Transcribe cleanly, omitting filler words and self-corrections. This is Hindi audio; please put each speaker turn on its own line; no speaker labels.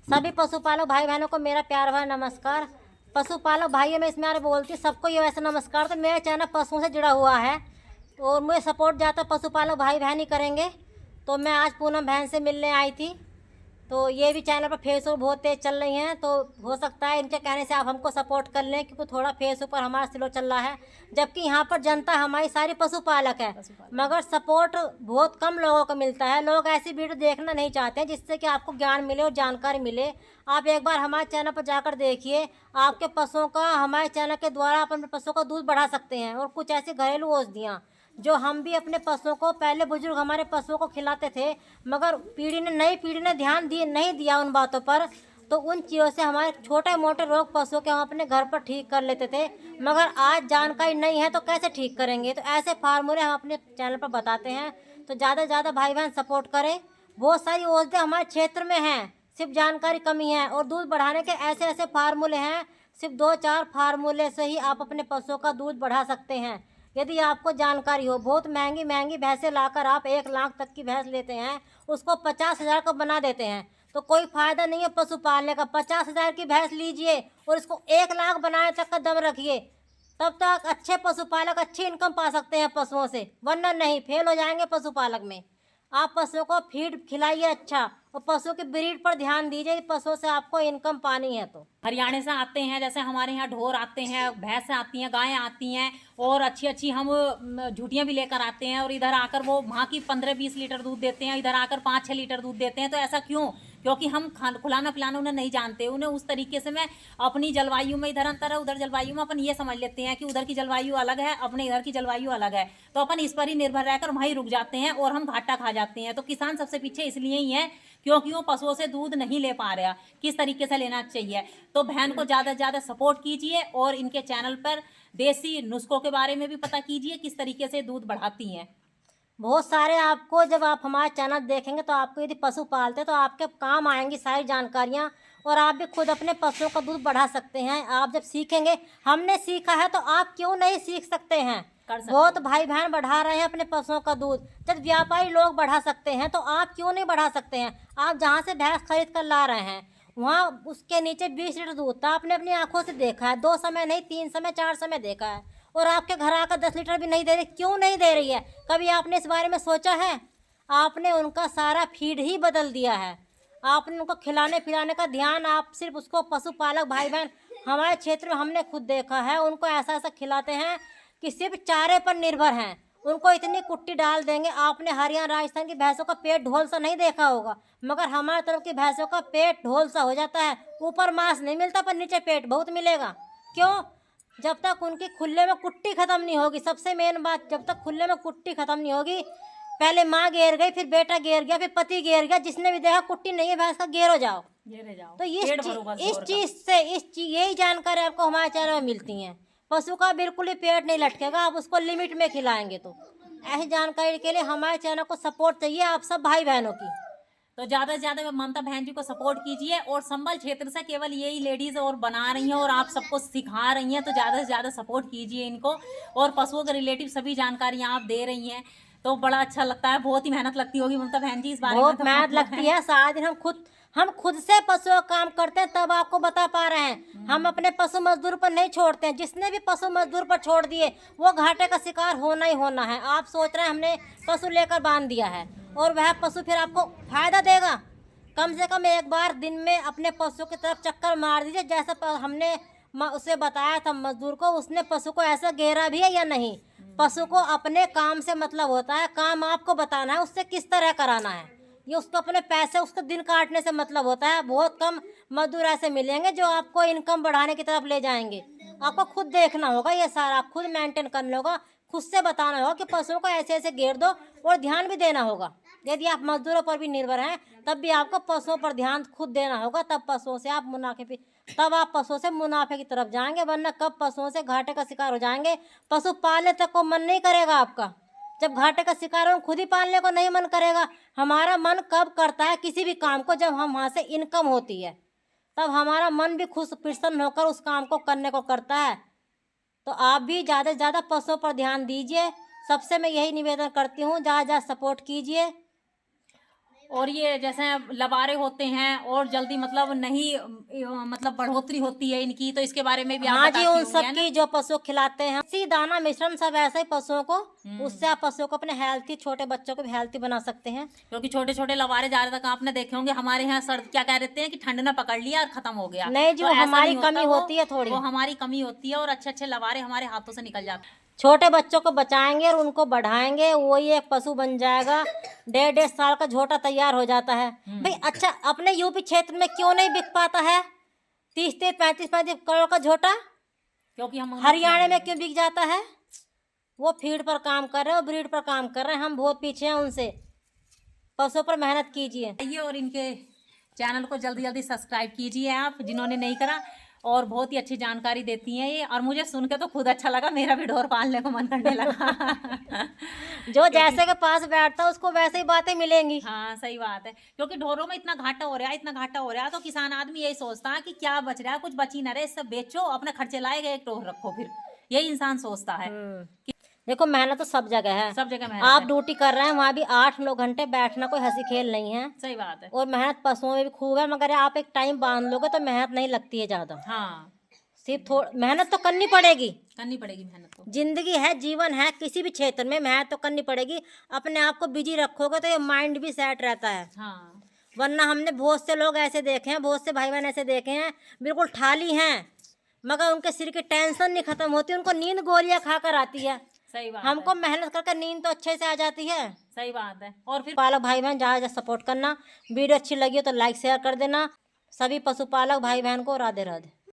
सभी पशुपालक भाई बहनों को मेरा प्यार भरा नमस्कार। पशुपालक भाइयों में इसमें यार बोलती सबको ये वैसे नमस्कार। तो मेरा चैनल पशुओं से जुड़ा हुआ है और मुझे सपोर्ट ज़्यादा पशुपालक भाई बहन ही करेंगे। तो मैं आज पूनम बहन से मिलने आई थी। तो ये भी चैनल पर फेसबुक बहुत तेज़ चल रही हैं, तो हो सकता है इनके कहने से आप हमको सपोर्ट कर लें, क्योंकि थोड़ा फेसबुक पर हमारा स्लो चल रहा है। जबकि यहाँ पर जनता हमारी सारी पशुपालक है, मगर सपोर्ट बहुत कम लोगों को मिलता है। लोग ऐसी वीडियो देखना नहीं चाहते हैं जिससे कि आपको ज्ञान मिले और जानकारी मिले। आप एक बार हमारे चैनल पर जाकर देखिए, आपके पशुओं का हमारे चैनल के द्वारा अपने पशुओं का दूध बढ़ा सकते हैं। और कुछ ऐसी घरेलू औषधियाँ जो हम भी अपने पशुओं को, पहले बुजुर्ग हमारे पशुओं को खिलाते थे, मगर नई पीढ़ी ने ध्यान नहीं दिया उन बातों पर। तो उन चीज़ों से हमारे छोटे मोटे रोग पशुओं के हम अपने घर पर ठीक कर लेते थे, मगर आज जानकारी नहीं है तो कैसे ठीक करेंगे। तो ऐसे फार्मूले हम अपने चैनल पर बताते हैं। तो ज़्यादा से ज़्यादा भाई बहन सपोर्ट करें। बहुत सारी औषधियाँ हमारे क्षेत्र में हैं, सिर्फ जानकारी कमी है। और दूध बढ़ाने के ऐसे ऐसे फार्मूले हैं, सिर्फ 2-4 फार्मूले से ही आप अपने पशुओं का दूध बढ़ा सकते हैं, यदि आपको जानकारी हो। बहुत महंगी महंगी भैंसें लाकर आप 1 लाख तक की भैंस लेते हैं, उसको 50,000 का बना देते हैं। तो कोई फ़ायदा नहीं है पशु पालने का। 50,000 की भैंस लीजिए और इसको 1 लाख बनाने तक का दम रखिए, तब तक अच्छे पशुपालक अच्छी इनकम पा सकते हैं पशुओं से, वरना नहीं, फेल हो जाएंगे पशुपालक में। आप पशुओं को फीड खिलाइए अच्छा, और पशुओं की ब्रीड पर ध्यान दीजिए। पशुओं से आपको इनकम पानी है तो
हरियाणा से आते हैं, जैसे हमारे यहाँ ढोर आते हैं, भैंस आती हैं, गायें आती हैं, और अच्छी अच्छी हम झूटियाँ भी लेकर आते हैं। और इधर आकर वो वहाँ की 15-20 लीटर दूध देते हैं, इधर आकर 5-6 लीटर दूध देते हैं। तो ऐसा क्यों? क्योंकि हम खिलाना पिलाना उन्हें नहीं जानते। उन्हें उस तरीके से मैं अपनी जलवायु में, इधर अंतर है उधर जलवायु में, अपन ये समझ लेते हैं कि उधर की जलवायु अलग है, अपने इधर की जलवायु अलग है, तो अपन इस पर ही निर्भर रहकर वहीं रुक जाते हैं और हम घाटा खा जाते हैं। तो किसान सबसे पीछे इसलिए ही है क्योंकि वो पशुओं से दूध नहीं ले पा रहा। किस तरीके से लेना चाहिए? तो बहन को ज़्यादा से ज़्यादा सपोर्ट कीजिए और इनके चैनल पर देसी नुस्खों के बारे में भी पता कीजिए, किस तरीके से दूध बढ़ाती हैं।
बहुत सारे आपको, जब आप हमारे चैनल देखेंगे तो आपको, यदि पशु पालते तो आपके काम आएंगी सारी जानकारियाँ, और आप भी खुद अपने पशुओं का दूध बढ़ा सकते हैं। आप जब सीखेंगे, हमने सीखा है तो आप क्यों नहीं सीख सकते हैं।
कर सकते
बहुत
हैं।
भाई बहन बढ़ा रहे हैं अपने पशुओं का दूध, जब व्यापारी लोग बढ़ा सकते हैं तो आप क्यों नहीं बढ़ा सकते हैं। आप जहाँ से भैंस खरीद कर ला रहे हैं, वहाँ उसके नीचे 20 लीटर दूध था, आपने अपनी आंखों से देखा है। 2 समय नहीं, 3 समय 4 समय देखा है, और आपके घर आकर 10 लीटर भी नहीं दे रही। क्यों नहीं दे रही है? कभी आपने इस बारे में सोचा है? आपने उनका सारा फीड ही बदल दिया है। आपने उनको खिलाने पिलाने का ध्यान, आप सिर्फ उसको, पशुपालक भाई बहन हमारे क्षेत्र में हमने खुद देखा है, उनको ऐसा ऐसा खिलाते हैं कि सिर्फ चारे पर निर्भर हैं। उनको इतनी कुट्टी डाल देंगे। आपने हरियाणा राजस्थान की भैंसों का पेट ढोल सा नहीं देखा होगा, मगर हमारे तरफ की भैंसों का पेट ढोल सा हो जाता है। ऊपर मांस नहीं मिलता पर नीचे पेट बहुत मिलेगा। क्यों? जब तक उनकी खुले में कुट्टी खत्म नहीं होगी। सबसे मेन बात, जब तक खुले में कुट्टी खत्म नहीं होगी, पहले माँ घेर गई, फिर बेटा घेर गया, फिर पति घेर गया, जिसने भी देखा कुट्टी नहीं है भैंस का, घेरो जाओ।
ये जाओ,
तो
पेट भरो बस
इस
जोर का।
चीज़ से, यही जानकारी आपको हमारे चैनल में मिलती हैं। पशु का बिल्कुल ही पेट नहीं लटकेगा, आप उसको लिमिट में खिलाएंगे तो। ऐसी जानकारी के लिए हमारे चैनल को सपोर्ट चाहिए आप सब भाई बहनों की।
तो ज़्यादा से ज़्यादा ममता बहन जी को सपोर्ट कीजिए, और संबल क्षेत्र से केवल यही लेडीज़ और बना रही हैं और आप सबको सिखा रही हैं, तो ज़्यादा से ज़्यादा सपोर्ट कीजिए इनको। और पशुओं के रिलेटिव सभी जानकारियाँ आप दे रही हैं, तो बड़ा अच्छा लगता है। बहुत ही मेहनत लगती होगी ममता बहन जी इस बारे में,
बहुत
तो
मेहनत
मतलब
लगती
है।
है। सारा दिन हम खुद से पशुओं का काम करते हैं, तब आपको बता पा रहे हैं। हम अपने पशु मजदूर पर नहीं छोड़ते हैं। जिसने भी पशु मजदूर पर छोड़ दिए, वो घाटे का शिकार होना ही होना है। आप सोच रहे हैं हमने पशु लेकर बांध दिया है और वह पशु फिर आपको फायदा देगा? कम से कम एक बार दिन में अपने पशु की तरफ चक्कर मार दीजिए, जैसा हमने उसे बताया था मजदूर को, उसने पशु को ऐसा घेरा भी है या नहीं। पशु को अपने काम से मतलब होता है, काम आपको बताना है उससे किस तरह कराना है। ये उसको अपने पैसे, उसको दिन काटने से मतलब होता है। बहुत कम मजदूर ऐसे मिलेंगे जो आपको इनकम बढ़ाने की तरफ ले जाएंगे। आपको खुद देखना होगा, ये सारा खुद मेंटेन करना होगा, खुद से बताना होगा कि पशुओं को ऐसे ऐसे घेर दो, और ध्यान भी देना होगा। यदि आप मजदूरों पर भी निर्भर हैं, तब भी आपको पशुओं पर ध्यान खुद देना होगा। तब आप पशुओं से मुनाफे की तरफ जाएंगे, वरना कब पशुओं से घाटे का शिकार हो जाएंगे। पशु पालने तक को मन नहीं करेगा आपका। जब घाटे का शिकार हो, खुद ही पालने को नहीं मन करेगा। हमारा मन कब करता है किसी भी काम को? जब हम वहाँ से इनकम होती है, तब हमारा मन भी खुश प्रसन्न होकर उस काम को करने को करता है। तो आप भी ज़्यादा से ज़्यादा पशुओं पर ध्यान दीजिए। सबसे मैं यही निवेदन करती हूँ, ज़्यादा ज़्यादा सपोर्ट कीजिए।
और ये जैसे लबारे होते हैं और जल्दी मतलब नहीं मतलब बढ़ोतरी होती है इनकी, तो इसके बारे में भी आप
हाँ जी,
बताती
उन
होंगी,
सब
है ना?
की जो पशु खिलाते हैं सी दाना मिश्रण सब ऐसे ही पशुओं को, उससे आप पशुओं को अपने हेल्थी, छोटे बच्चों को भी हेल्थी बना सकते हैं।
क्योंकि छोटे छोटे लबारे ज्यादा तक आपने देखे होंगे हमारे यहाँ सर्द क्या कह देते हैं कि ठंड ने पकड़ लिया और खत्म हो गया।
नहीं जी,
तो
वो
ऐसा
हमारी
नहीं होता,
कमी होती है थोड़ी।
वो हमारी कमी होती है और अच्छे अच्छे लबारे हमारे हाथों से निकल जाते हैं।
छोटे बच्चों को बचाएंगे और उनको बढ़ाएंगे, वही एक पशु बन जाएगा। 1.5 साल का झोटा तैयार हो जाता है। भाई अच्छा, अपने यूपी क्षेत्र में क्यों नहीं बिक पाता है 30-35 करोड़ का झोटा?
क्योंकि हम
हरियाणा में क्यों बिक जाता है? वो फीड पर काम कर रहे हैं, वो ब्रीड पर काम कर रहे हैं, हम बहुत पीछे हैं उनसे। पशुओं पर मेहनत कीजिए।
आइए और इनके चैनल को जल्दी जल्दी सब्सक्राइब कीजिए आप, जिन्होंने नहीं करा। और बहुत ही अच्छी जानकारी देती हैं ये, और मुझे सुन के तो खुद अच्छा लगा, मेरा भी ढोर पालने को मन करने लगा।
जो जैसे के पास बैठता है उसको वैसे ही बातें मिलेंगी।
हाँ सही बात है, क्योंकि ढोरों में इतना घाटा हो रहा है, इतना घाटा हो रहा है, तो किसान आदमी यही सोचता है कि क्या बच रहा है, कुछ बची ना रहे, इससे बेचो, अपने खर्चे लाएगा, एक ढोर रखो, फिर यही इंसान सोचता है।
देखो मेहनत तो सब जगह है,
सब जगह मेहनत
आप
है।
ड्यूटी कर रहे हैं वहाँ भी 8-9 घंटे बैठना कोई हंसी खेल नहीं है।
सही बात है।
और मेहनत पशुओं में भी खूब है, मगर आप एक टाइम बांध लोगे तो मेहनत नहीं लगती है ज़्यादा।
हाँ
सिर्फ थोड़ी मेहनत तो करनी पड़ेगी।
करनी पड़ेगी मेहनत तो।
जिंदगी है, जीवन है, किसी भी क्षेत्र में मेहनत तो करनी पड़ेगी। अपने आप को बिजी रखोगे तो ये माइंड भी सेट रहता है।
हाँ
वरना हमने बहुत से लोग ऐसे देखे हैं, बहुत से भाई बहन ऐसे देखे हैं, बिल्कुल ठाली हैं, मगर उनके सिर की टेंशन नहीं खत्म होती, उनको नींद गोलियां खाकर आती है।
सही बात
हमको
है।
मेहनत करके नींद तो अच्छे से आ जाती है।
सही बात है। और फिर
पालक भाई बहन जहाँ जहाँ सपोर्ट करना, वीडियो अच्छी लगी हो तो लाइक शेयर कर देना। सभी पशुपालक भाई बहन को राधे राधे।